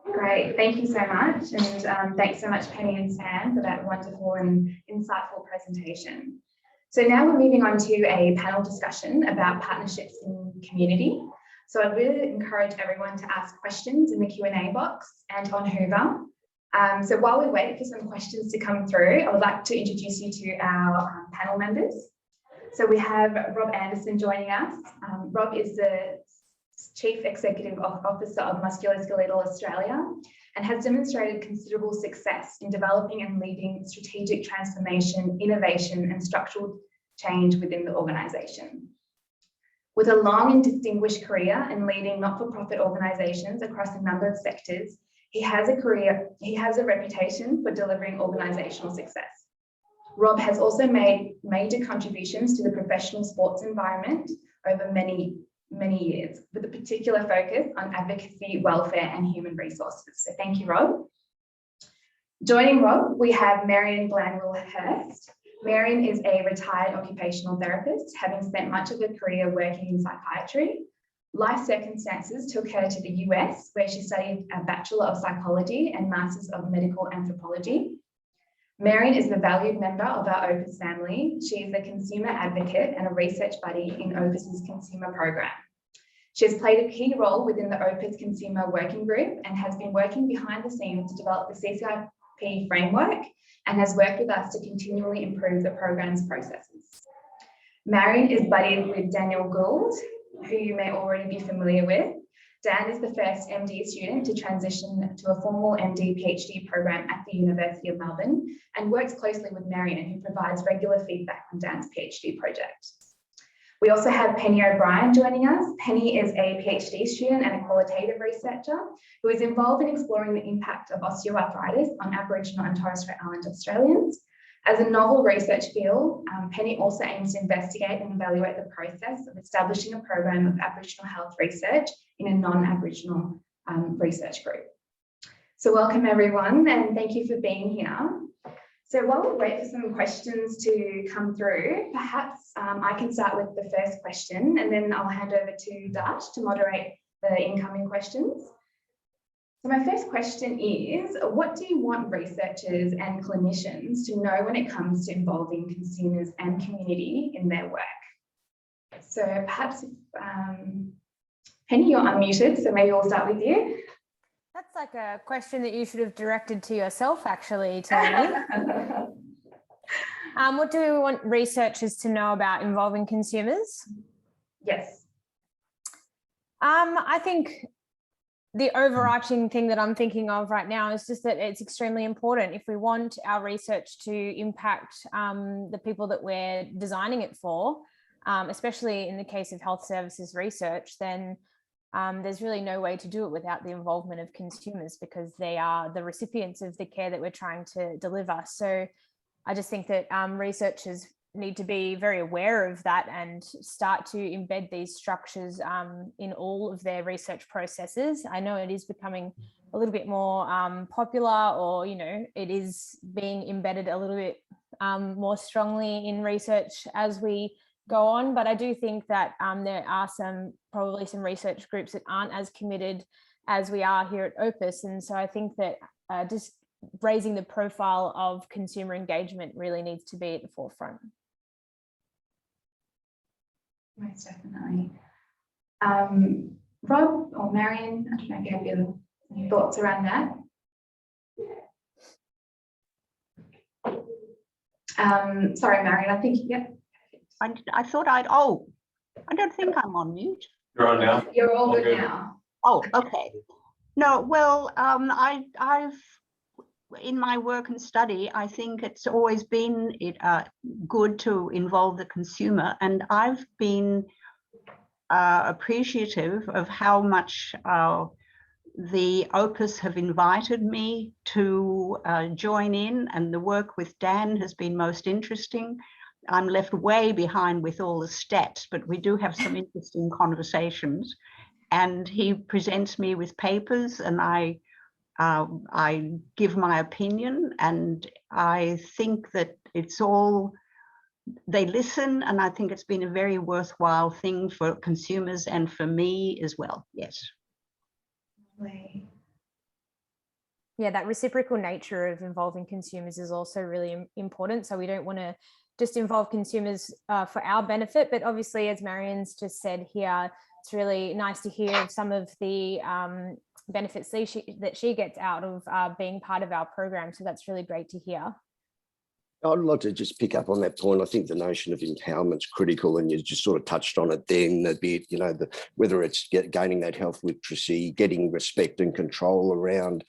Great, thank you so much. And thanks so much, Penny and Sam, for that wonderful and insightful presentation. So now we're moving on to a panel discussion about partnerships in community. So I really encourage everyone to ask questions in the Q&A box and on Hoover. So while we wait for some questions to come through, I would like to introduce you to our panel members. So we have Rob Anderson joining us. Rob is the Chief Executive Officer of Musculoskeletal Australia and has demonstrated considerable success in developing and leading strategic transformation, innovation and structural change within the organisation. With a long and distinguished career in leading not-for-profit organisations across a number of sectors, he has a reputation for delivering organisational success. Rob has also made major contributions to the professional sports environment over many years, with a particular focus on advocacy, welfare and human resources. So thank you, Rob. Joining Rob, we have Marion Blanwell-Hurst. Marion is a retired occupational therapist, having spent much of her career working in psychiatry. Life circumstances took her to the US, where she studied a Bachelor of Psychology and Masters of Medical Anthropology. Marion is a valued member of our Opus family. She is a consumer advocate and a research buddy in Opus's consumer program. She has played a key role within the Opus Consumer Working Group and has been working behind the scenes to develop the CCIP framework and has worked with us to continually improve the program's processes. Marion is buddied with Daniel Gould, who you may already be familiar with. Dan is the first MD student to transition to a formal MD PhD program at the University of Melbourne and works closely with Marion, who provides regular feedback on Dan's PhD project. We also have Penny O'Brien joining us. Penny is a PhD student and a qualitative researcher who is involved in exploring the impact of osteoarthritis on Aboriginal and Torres Strait Islander Australians. As a novel research field, Penny also aims to investigate and evaluate the process of establishing a program of Aboriginal health research in a non-Aboriginal research group. So welcome everyone, and thank you for being here. So while we wait for some questions to come through, perhaps I can start with the first question and then I'll hand over to Dash to moderate the incoming questions. So my first question is, what do you want researchers and clinicians to know when it comes to involving consumers and community in their work? So perhaps, Penny, you're unmuted, so maybe we'll start with you. That's like a question that you should have directed to yourself, actually, Tony. What do we want researchers to know about involving consumers? Yes. I think the overarching thing that I'm thinking of right now is just that it's extremely important. If we want our research to impact the people that we're designing it for, especially in the case of health services research, then there's really no way to do it without the involvement of consumers, because they are the recipients of the care that we're trying to deliver. So I just think that researchers need to be very aware of that and start to embed these structures in all of their research processes. I know it is becoming a little bit more popular, or, you know, it is being embedded a little bit more strongly in research as we go on, but I do think that there are probably some research groups that aren't as committed as we are here at Opus, and so I think that just raising the profile of consumer engagement really needs to be at the forefront. Most definitely. Rob or Marion, I don't know if you have any thoughts around that. Sorry, Marion, I think, yep. I thought I don't think I'm on mute. You're on now. You're all good now. Oh, okay. No, well, I've in my work and study, I think it's always been good to involve the consumer, and I've been appreciative of how much the Opus have invited me to join in, and the work with Dan has been most interesting. I'm left way behind with all the stats, but we do have some interesting conversations, and he presents me with papers, and I give my opinion, and I think that they listen, and I think it's been a very worthwhile thing for consumers and for me as well. Yes. Yeah, that reciprocal nature of involving consumers is also really important. So we don't want to just involve consumers for our benefit, but obviously, as Marion's just said here, it's really nice to hear of some of the benefits that she gets out of being part of our program. So that's really great to hear. I'd like to just pick up on that point. I think the notion of empowerment is critical, and you just sort of touched on it then, a bit, you know, whether it's gaining that health literacy, getting respect and control around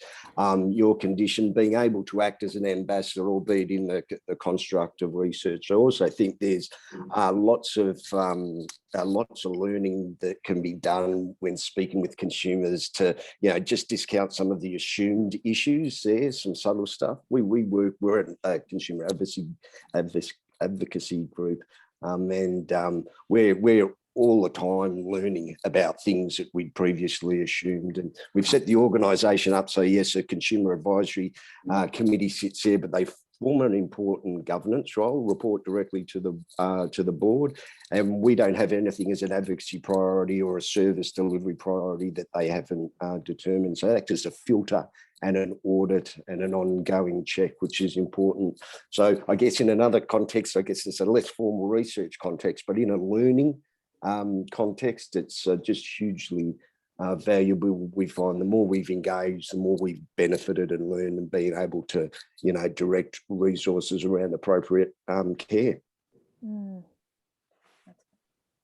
your condition, being able to act as an ambassador, albeit in the construct of research. I also think there's lots of learning that can be done when speaking with consumers to, you know, just discount some of the assumed issues there, some subtle stuff. We're at a consumer advocacy group, and we're all the time learning about things that we'd previously assumed. And we've set the organisation up so, yes, a consumer advisory committee sits there, but they form an important governance role, report directly to the board, and we don't have anything as an advocacy priority or a service delivery priority that they haven't determined. So that is a filter and an audit and an ongoing check, which is important. So I guess in another context, I guess it's a less formal research context, but in a learning context, it's just hugely valuable. We find the more we've engaged, the more we've benefited and learned, and being able to, you know, direct resources around appropriate care.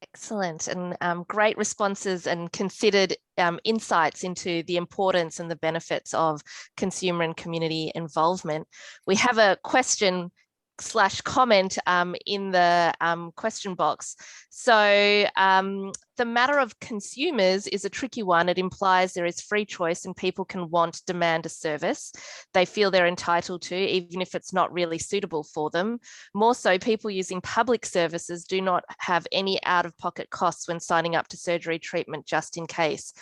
Excellent, and great responses and considered insights into the importance and the benefits of consumer and community involvement. We have a question / comment in the question box. So the matter of consumers is a tricky one. It implies there is free choice and people can demand a service they feel they're entitled to, even if it's not really suitable for them. More so, people using public services do not have any out-of-pocket costs when signing up to surgery treatment just in case.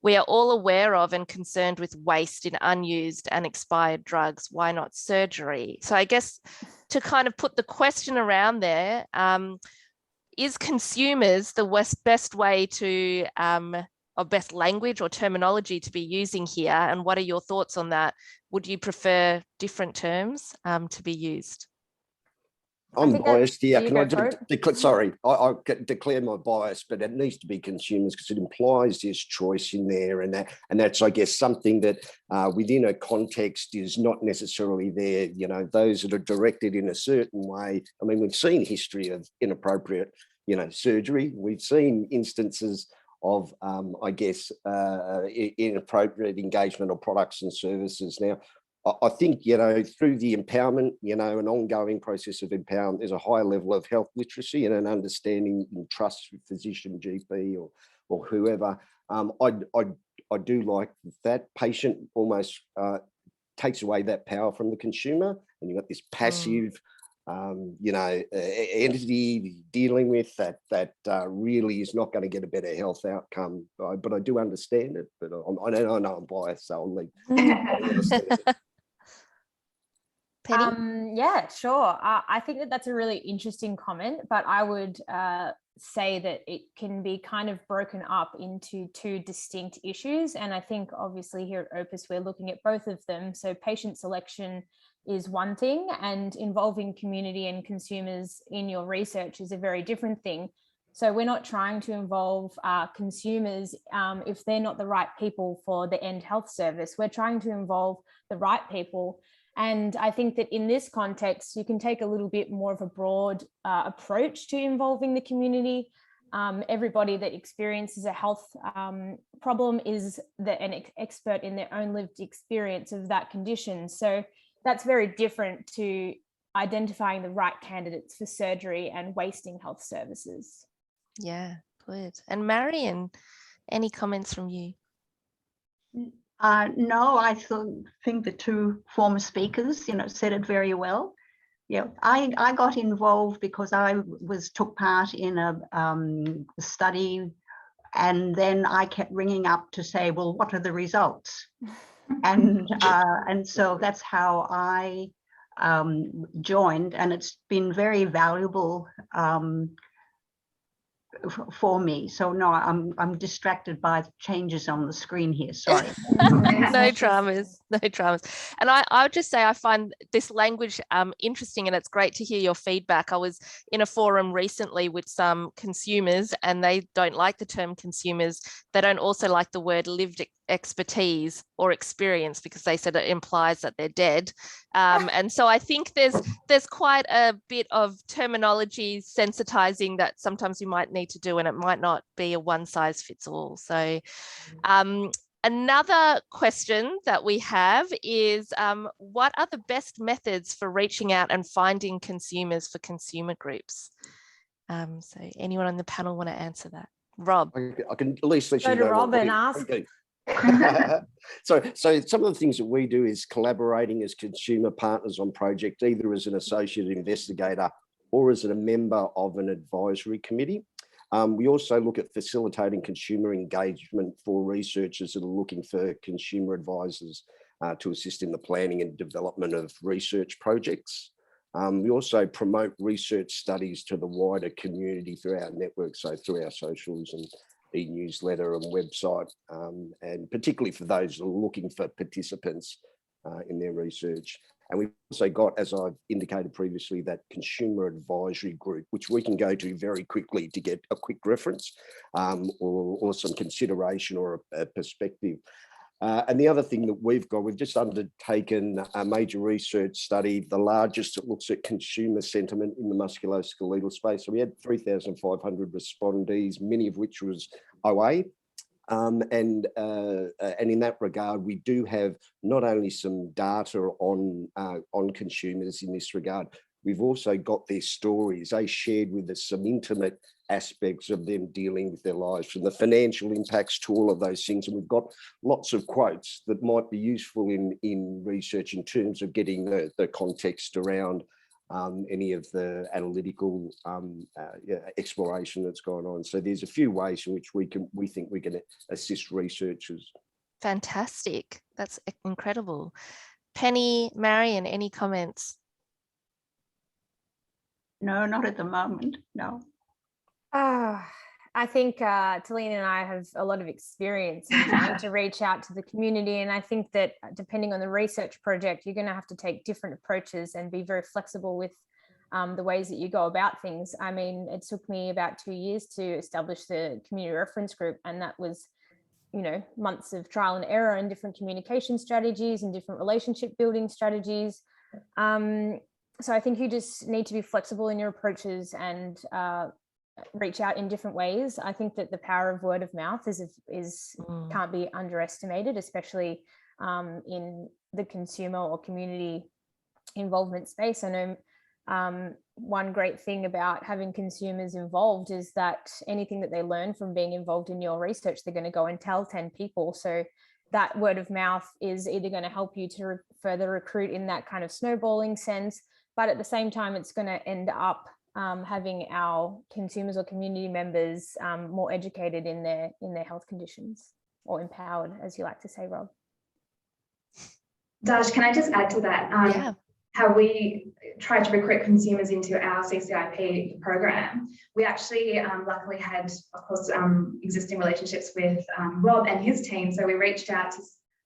We are all aware of and concerned with waste in unused and expired drugs. Why not surgery? So I guess to kind of put the question around there, is consumers the best way to, or best language or terminology to be using here? And what are your thoughts on that? Would you prefer different terms to be used? I'm biased here. Can I declare? Sorry, I declare my bias, but it needs to be consumers because it implies there's choice in there, and that's, I guess, something that within a context is not necessarily there. You know, those that are directed in a certain way. I mean, we've seen history of inappropriate, you know, surgery. We've seen instances of, I guess, inappropriate engagement of products and services. Now, I think, you know, through the empowerment, you know, an ongoing process of empowerment, there's a high level of health literacy and an understanding and trust with physician, GP or whoever. I do like that. Patient almost takes away that power from the consumer, and you've got this passive, you know, entity dealing with that really is not going to get a better health outcome. But I do understand it. But I know I'm biased, so I'll leave. Penny? Yeah, sure. I think that's a really interesting comment, but I would say that it can be kind of broken up into two distinct issues. And I think obviously here at Opus, we're looking at both of them. So patient selection is one thing, and involving community and consumers in your research is a very different thing. So we're not trying to involve consumers if they're not the right people for the end health service. We're trying to involve the right people. And I think that in this context, you can take a little bit more of a broad approach to involving the community. Everybody that experiences a health problem is an expert in their own lived experience of that condition. So that's very different to identifying the right candidates for surgery and wasting health services. Yeah, good. And Marion, any comments from you? No, I think the two former speakers, you know, said it very well. Yeah, I got involved because I took part in a study, and then I kept ringing up to say, well, what are the results? And so that's how I joined, and it's been very valuable for me. So no, I'm distracted by changes on the screen here. Sorry. No dramas, no dramas. And I would just say I find this language interesting, and it's great to hear your feedback. I was in a forum recently with some consumers, and they don't like the term consumers. They don't also like the word lived expertise or experience, because they said it implies that they're dead. And so I think there's quite a bit of terminology sensitizing that sometimes you might need to do, and it might not be a one size fits all. So another question that we have is, what are the best methods for reaching out and finding consumers for consumer groups? So anyone on the panel want to answer that? Rob. I can at least let Go you to know. Rob and ask. So some of the things that we do is collaborating as consumer partners on projects, either as an associate investigator or as a member of an advisory committee. We also look at facilitating consumer engagement for researchers that are looking for consumer advisors to assist in the planning and development of research projects. We also promote research studies to the wider community through our network, so through our socials and e-newsletter and website, and particularly for those who are looking for participants in their research. And we've also got, as I've indicated previously, that consumer advisory group, which we can go to very quickly to get a quick reference or some consideration or a perspective. And the other thing that we've just undertaken a major research study, the largest that looks at consumer sentiment in the musculoskeletal space. So we had 3,500 respondees, many of which was OA. And in that regard, we do have not only some data on consumers in this regard, we've also got their stories. They shared with us some intimate aspects of them dealing with their lives, from the financial impacts to all of those things. And we've got lots of quotes that might be useful in research in terms of getting the context around any of the analytical exploration that's going on. So there's a few ways in which we think we can assist researchers. Fantastic. That's incredible. Penny, Marion, any comments? No, not at the moment, no. I think Talina and I have a lot of experience in trying to reach out to the community. And I think that depending on the research project, you're going to have to take different approaches and be very flexible with the ways that you go about things. I mean, it took me about 2 years to establish the community reference group. And that was, months of trial and error and different communication strategies and different relationship building strategies. So I think you just need to be flexible in your approaches and reach out in different ways. I think that the power of word of mouth can't be underestimated, especially in the consumer or community involvement space. I know one great thing about having consumers involved is that anything that they learn from being involved in your research, they're going to go and tell 10 people. So that word of mouth is either going to help you to further recruit in that kind of snowballing sense, but at the same time, it's going to end up having our consumers or community members more educated in their health conditions, or empowered, as you like to say, Rob. Daj, can I just add to that? Yeah. How we try to recruit consumers into our CCIP program. We actually luckily had, of course, existing relationships with Rob and his team. So we reached out to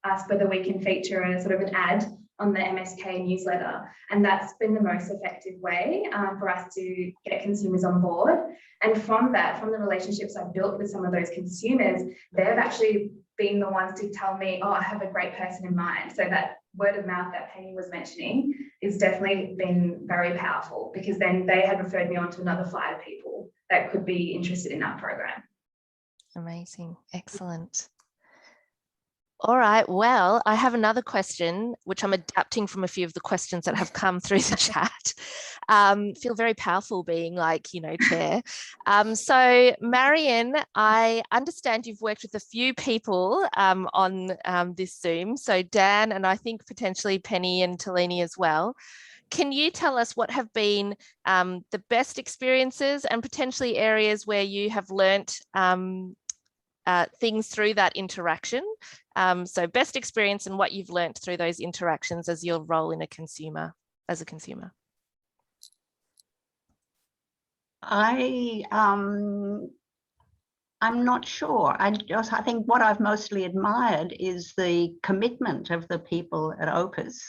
ask whether we can feature a sort of an ad on the MSK newsletter. And that's been the most effective way for us to get consumers on board. And from that, from the relationships I've built with some of those consumers, they've actually been the ones to tell me, oh, I have a great person in mind. So that word of mouth that Penny was mentioning is definitely been very powerful, because then they had referred me on to another 5 people that could be interested in our program. Amazing. Excellent. All right, well, I have another question, which I'm adapting from a few of the questions that have come through the chat. Feel very powerful being like, chair. So Marion, I understand you've worked with a few people on this Zoom. So Dan, and I think potentially Penny and Talini as well. Can you tell us what have been the best experiences and potentially areas where you have learnt things through that interaction? So best experience and what you've learnt through those interactions as your role in as a consumer. I I'm not sure. I think what I've mostly admired is the commitment of the people at Opus,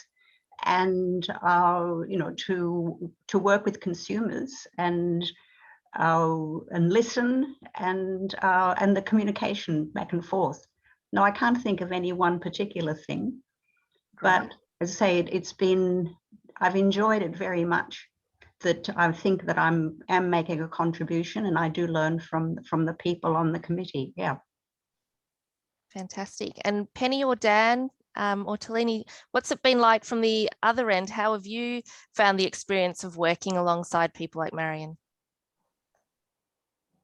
and to work with consumers and listen, and the communication back and forth. No, I can't think of any one particular thing, but as I say, I've enjoyed it very much. That I think that I am making a contribution, and I do learn from the people on the committee. Yeah. Fantastic. And Penny or Dan or Talini, what's it been like from the other end? How have you found the experience of working alongside people like Marion?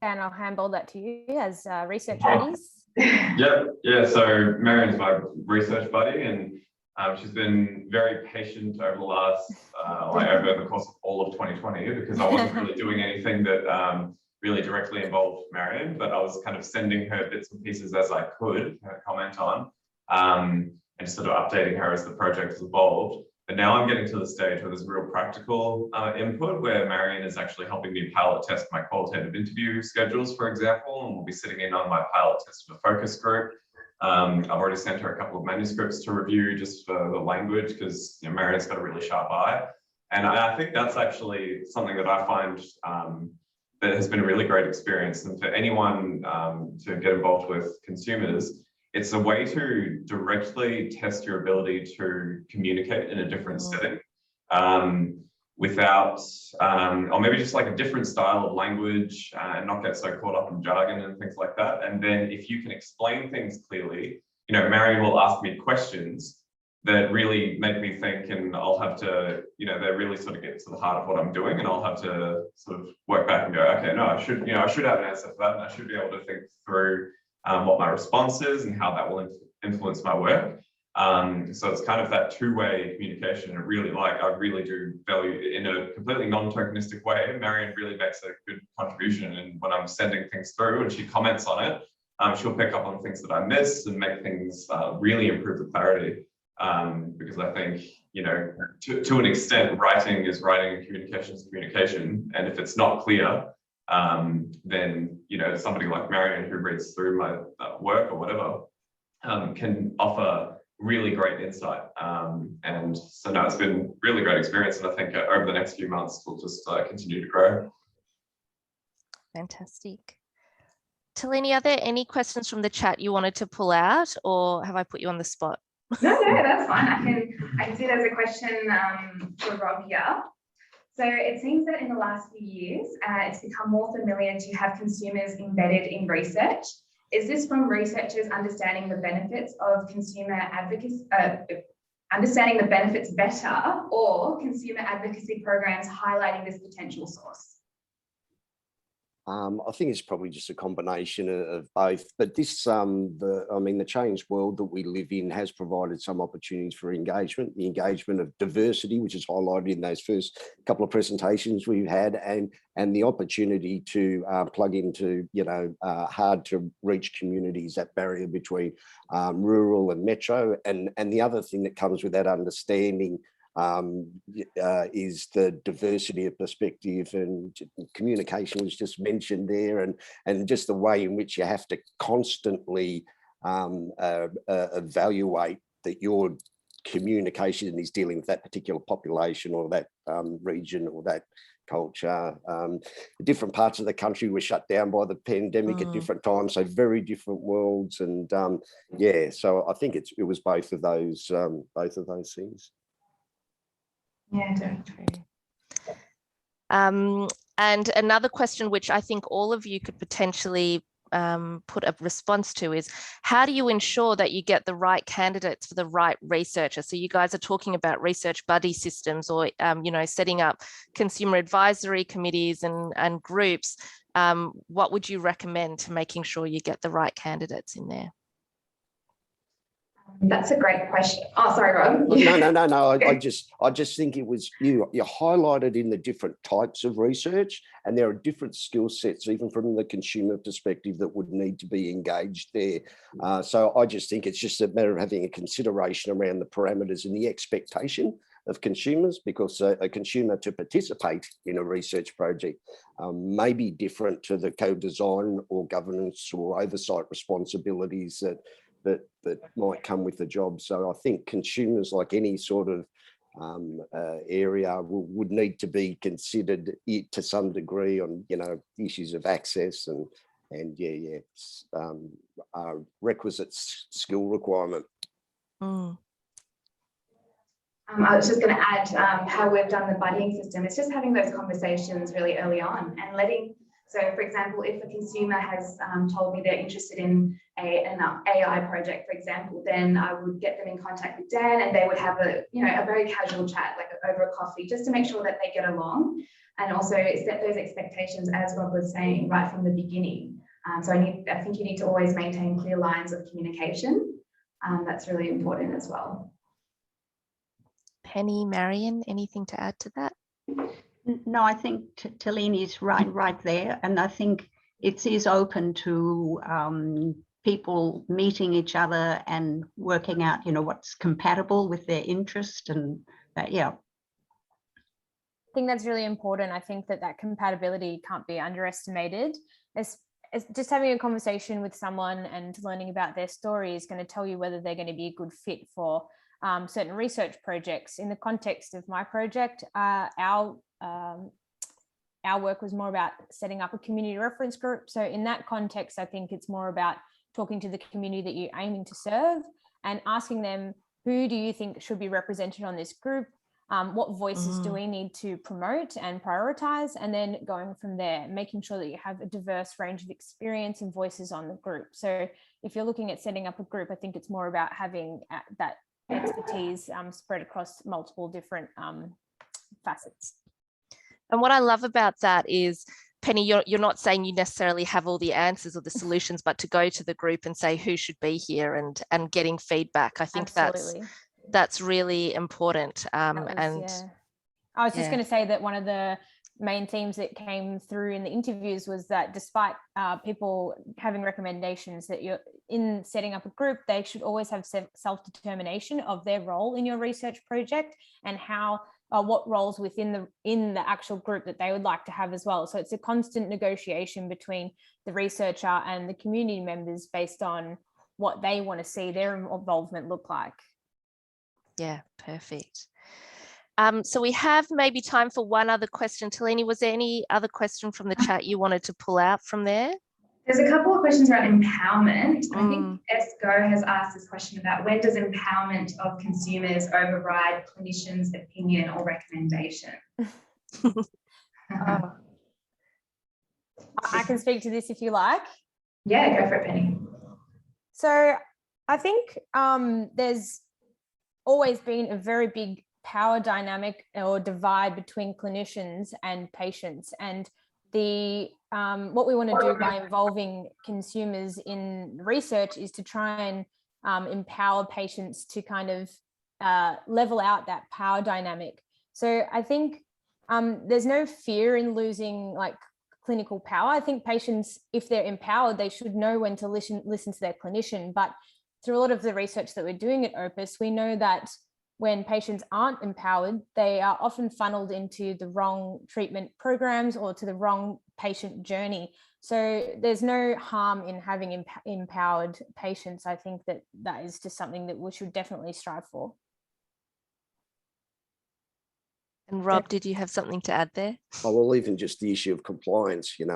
Dan, I'll handball that to you as research buddies. Yeah. So Marion's my research buddy, and she's been very patient over the last, over the course of all of 2020, because I wasn't really doing anything that really directly involved Marion, but I was kind of sending her bits and pieces as I could comment on, and sort of updating her as the project has evolved. But now I'm getting to the stage where there's real practical input, where Marion is actually helping me pilot test my qualitative interview schedules, for example, and we'll be sitting in on my pilot test of a focus group. I've already sent her a couple of manuscripts to review just for the language, because Marion's got a really sharp eye. And I think that's actually something that I find that has been a really great experience. And for anyone to get involved with consumers, it's a way to directly test your ability to communicate in a different setting without, or maybe just like a different style of language, and not get so caught up in jargon and things like that. And then if you can explain things clearly, Marion will ask me questions that really make me think, and I'll have to, they really sort of get to the heart of what I'm doing, and I'll have to sort of work back and go, okay, no, I should have an answer for that, and I should be able to think through what my response is and how that will influence my work. So it's kind of that two-way communication. I really do value it in a completely non-tokenistic way. Marion really makes a good contribution, and when I'm sending things through and she comments on it, she'll pick up on things that I miss and make things really improve the clarity. Because I think, to an extent, writing is writing and communication is communication. And if it's not clear, then, somebody like Marion who reads through my work or whatever can offer really great insight. And so no, it's been a really great experience. And I think over the next few months, we'll just continue to grow. Fantastic. Talini, are there any questions from the chat you wanted to pull out, or have I put you on the spot? No, that's fine. I can see there's a question for Rob here. So it seems that in the last few years, it's become more familiar to have consumers embedded in research. Is this from researchers understanding the benefits of consumer advocacy, understanding the benefits better, or consumer advocacy programs highlighting this potential source? I think it's probably just a combination of both, but this, the changed world that we live in has provided some opportunities for engagement, the engagement of diversity, which is highlighted in those first couple of presentations we've had, and the opportunity to plug into, hard to reach communities, that barrier between rural and metro. And the other thing that comes with that understanding is the diversity of perspective, and communication was just mentioned there, and just the way in which you have to constantly evaluate that your communication is dealing with that particular population or that region or that culture. Different parts of the country were shut down by the pandemic at different times, so very different worlds. And so I think it was both of those things. Yeah, definitely. And another question, which I think all of you could potentially put a response to, is how do you ensure that you get the right candidates for the right researcher? So you guys are talking about research buddy systems, or setting up consumer advisory committees and groups. What would you recommend to making sure you get the right candidates in there? That's a great question. Oh, sorry, Rob. No. I just think it was you highlighted in the different types of research, and there are different skill sets, even from the consumer perspective, that would need to be engaged there. So I just think it's just a matter of having a consideration around the parameters and the expectation of consumers, because a consumer to participate in a research project may be different to the co-design or governance or oversight responsibilities that might come with the job. So I think consumers, like any sort of area, would need to be considered to some degree on, you know, issues of access and requisite skill requirement. Mm. I was just going to add how we've done the buddying system. It's just having those conversations really early on and letting, so for example, if a consumer has told me they're interested in an AI project, for example, then I would get them in contact with Dan and they would have a very casual chat, like over a coffee, just to make sure that they get along, and also set those expectations, as Rob was saying, right from the beginning. So I think you need to always maintain clear lines of communication. That's really important as well. Penny, Marion, anything to add to that? No, I think Talini's right there. And I think it is open to people meeting each other and working out, you know, what's compatible with their interest and that, yeah. I think that's really important. I think that compatibility can't be underestimated. As just having a conversation with someone and learning about their story is going to tell you whether they're going to be a good fit for certain research projects. In the context of my project, our work was more about setting up a community reference group. So in that context, I think it's more about talking to the community that you're aiming to serve and asking them, who do you think should be represented on this group? What voices do we need to promote and prioritize? And then going from there, making sure that you have a diverse range of experience and voices on the group. So if you're looking at setting up a group, I think it's more about having that expertise spread across multiple different facets. And what I love about that is, Penny, you're not saying you necessarily have all the answers or the solutions, but to go to the group and say who should be here and getting feedback. I think that's really important. I was just going to say that one of the main themes that came through in the interviews was that despite people having recommendations that you're in setting up a group, they should always have self-determination of their role in your research project and how what roles within the actual group that they would like to have as well. So it's a constant negotiation between the researcher and the community members based on what they want to see their involvement look like. Yeah, perfect. So we have maybe time for one other question. Talini, was there any other question from the chat you wanted to pull out from there? There's a couple of questions around empowerment. I think ESCO has asked this question about when does empowerment of consumers override clinicians' opinion or recommendation? I can speak to this if you like. Yeah, go for it, Penny. So I think there's always been a very big power dynamic or divide between clinicians and patients, and what we want to do by involving consumers in research is to try and empower patients to kind of level out that power dynamic. So I think there's no fear in losing like clinical power. I think patients, if they're empowered, they should know when to listen to their clinician. But through a lot of the research that we're doing at Opus, we know that when patients aren't empowered, they are often funneled into the wrong treatment programs or to the wrong patient journey. So there's no harm in having empowered patients. I think that is just something that we should definitely strive for. And Rob, did you have something to add there? Oh, well, even just the issue of compliance, if you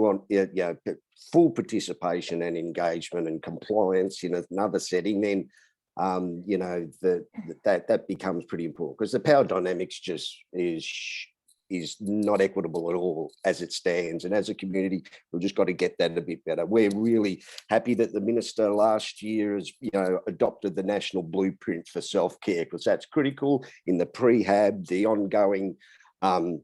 want full participation and engagement and compliance in another setting, then that becomes pretty important, because the power dynamics just is not equitable at all as it stands. And as a community, we've just got to get that a bit better. We're really happy that the Minister last year has, adopted the National Blueprint for Self-Care, because that's critical in the prehab, the ongoing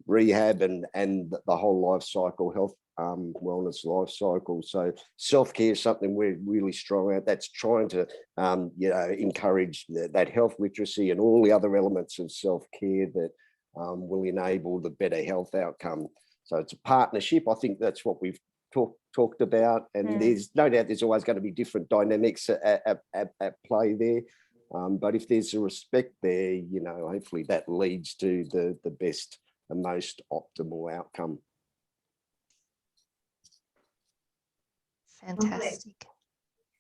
rehab and the whole life cycle, health wellness life cycle. So self-care is something we're really strong at. That's trying to encourage that health literacy and all the other elements of self-care that will enable the better health outcome. So it's a partnership. I think that's what we've talked about, and there's no doubt there's always going to be different dynamics at play there. But if there's a respect there, you know, hopefully that leads to the best and most optimal outcome. Fantastic.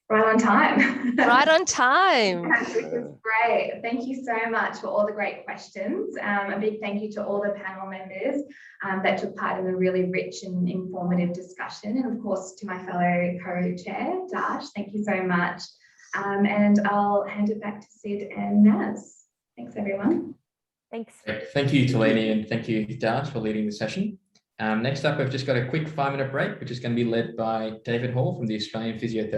Right on time. Right on time. Which is great. Thank you so much for all the great questions. A big thank you to all the panel members that took part in a really rich and informative discussion. And of course, to my fellow co-chair, Dash, thank you so much. And I'll hand it back to Sid and Naz. Thanks, everyone. Thanks. Thank you, Talini, and thank you, Dash, for leading the session. Next up, we've just got a quick 5-minute break, which is going to be led by David Hall from the Australian Physiotherapy